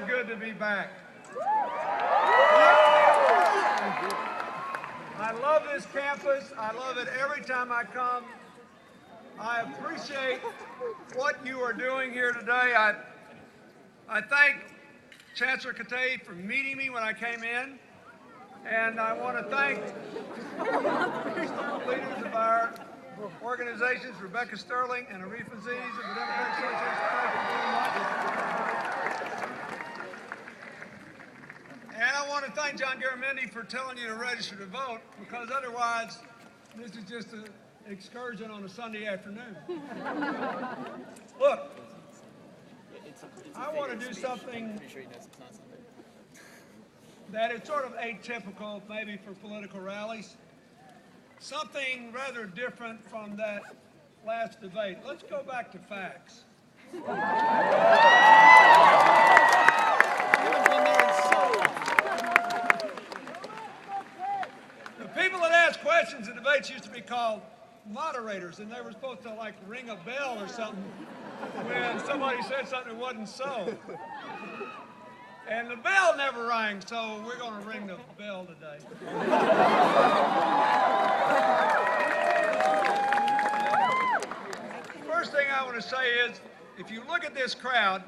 really good to be back. I love this campus. I love it every time I come. I appreciate what you are doing here today. I thank Chancellor Katay for meeting me when I came in, and I want to thank the leaders of our organizations, Rebecca Sterling and Arif Aziz of the Democratic Association. Thank you very much. And I want to thank John Garamendi for telling you to register to vote, because otherwise this is just an excursion on a Sunday afternoon. Look, I want to do something that is sort of atypical maybe for political rallies. Something rather different from that last debate. Let's go back to facts. The people that ask questions in debates used to be called moderators, and they were supposed to like ring a bell or something when somebody said something that wasn't so. And the bell never rang, so we're going to ring the bell today. First thing I want to say is, if you look at this crowd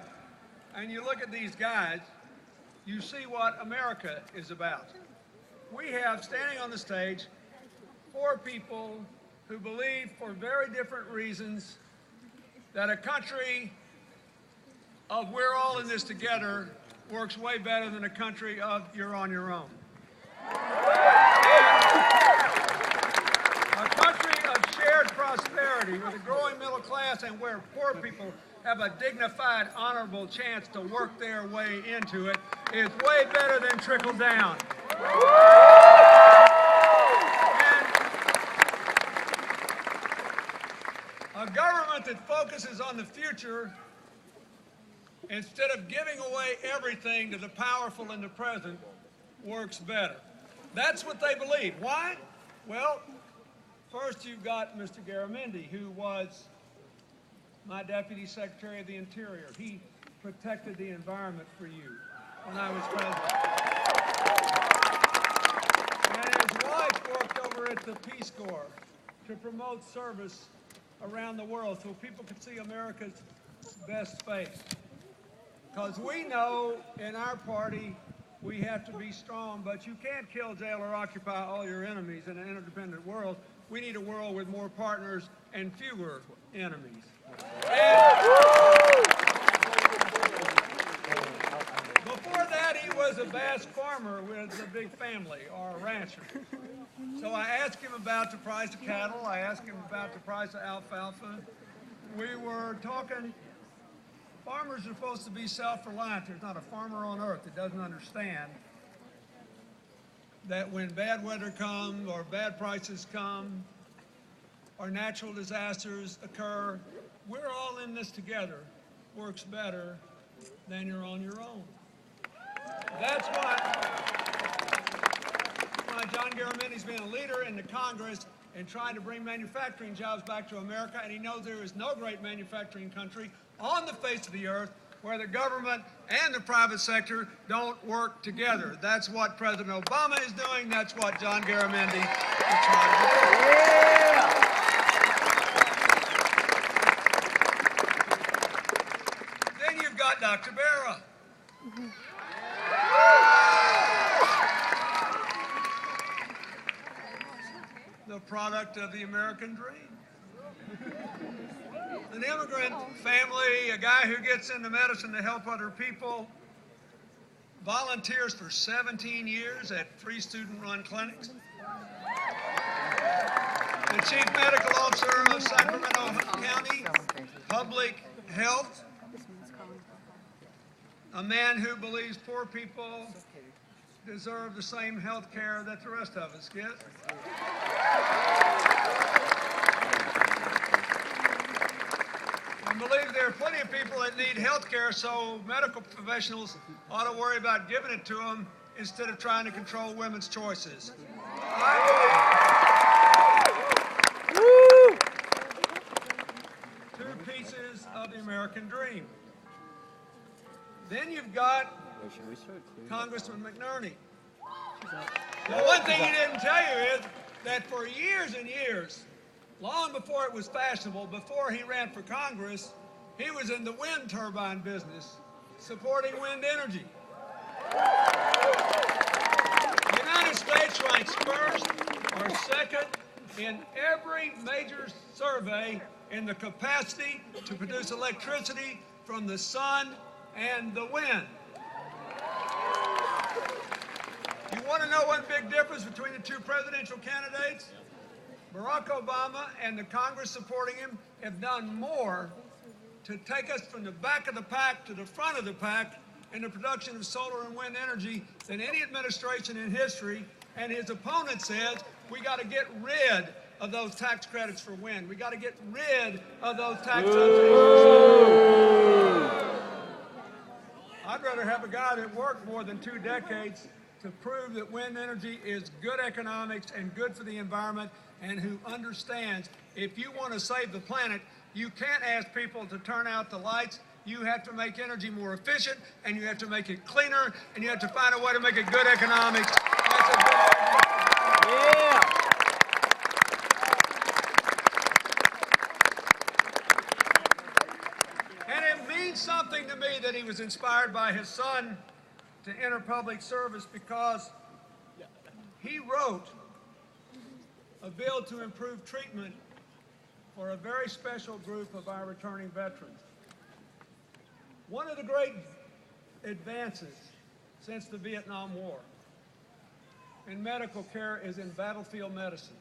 and you look at these guys, you see what America is about. We have, standing on the stage, 4 people who believe for very different reasons that a country of we're all in this together works way better than a country of you're on your own. A country of shared prosperity with a growing middle class and where poor people have a dignified, honorable chance to work their way into it is way better than trickle down. And a government that focuses on the future instead of giving away everything to the powerful in the present works better. That's what they believe. Why? Well, first you've got Mr. Garamendi, who was my Deputy Secretary of the Interior. He protected the environment for you when I was president. And his wife worked over at the Peace Corps to promote service around the world so people could see America's best face. Because we know in our party we have to be strong, but you can't kill, jail, or occupy all your enemies in an interdependent world. We need a world with more partners and fewer enemies. And before that, he was a Basque farmer with a big family, or a rancher. So I asked him about the price of cattle. I asked him about the price of alfalfa. We were talking. Farmers are supposed to be self-reliant. There's not a farmer on earth that doesn't understand that when bad weather comes or bad prices come or natural disasters occur, we're all in this together. Works better than you're on your own. That's why John Garamendi's been a leader in the Congress and trying to bring manufacturing jobs back to America, and he knows there is no great manufacturing country on the face of the earth where the government and the private sector don't work together. That's what President Obama is doing. That's what John Garamendi is trying to do. Yeah. Then you've got Dr. Barra. The product of the American dream. An immigrant family, a guy who gets into medicine to help other people, volunteers for 17 years at free student-run clinics. The chief medical officer of Sacramento County Public Health. A man who believes poor people deserve the same health care that the rest of us get. And believe there are plenty of people that need health care, so medical professionals ought to worry about giving it to them instead of trying to control women's choices. Two pieces of the American dream. Then you've got Congressman McNerney. The one thing he didn't tell you is that for years and years, long before it was fashionable, before he ran for Congress, he was in the wind turbine business, supporting wind energy. The United States ranks first or second in every major survey in the capacity to produce electricity from the sun and the wind. You want to know one big difference between the two presidential candidates? Barack Obama and the Congress supporting him have done more to take us from the back of the pack to the front of the pack in the production of solar and wind energy than any administration in history. And his opponent says we got to get rid of those tax credits for wind. We got to get rid of those tax subsidies for solar. I'd rather have a guy that worked more than 2 decades to prove that wind energy is good economics and good for the environment, and who understands if you want to save the planet, you can't ask people to turn out the lights. You have to make energy more efficient, and you have to make it cleaner, and you have to find a way to make it good economics. That's a good Yeah. And it means something to me that he was inspired by his son to enter public service, because he wrote a bill to improve treatment for a very special group of our returning veterans. One of the great advances since the Vietnam War in medical care is in battlefield medicine.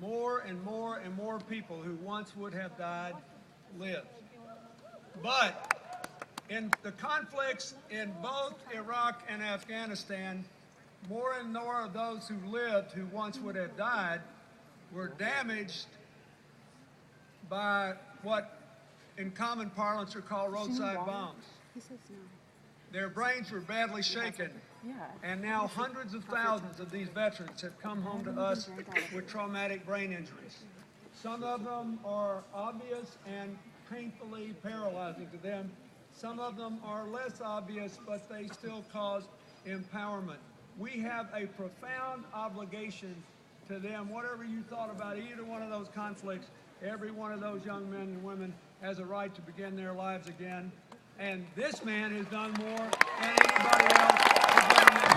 More and more and more people who once would have died live. But in the conflicts in both Iraq and Afghanistan, more and more of those who lived who once would have died were damaged by what in common parlance are called roadside bombs. Their brains were badly shaken, and now hundreds of thousands of these veterans have come home to us with traumatic brain injuries. Some of them are obvious and painfully paralyzing to them. Some of them are less obvious, but they still cause empowerment. We have a profound obligation to them. Whatever you thought about either one of those conflicts, every one of those young men and women has a right to begin their lives again. And this man has done more than anybody else has done in their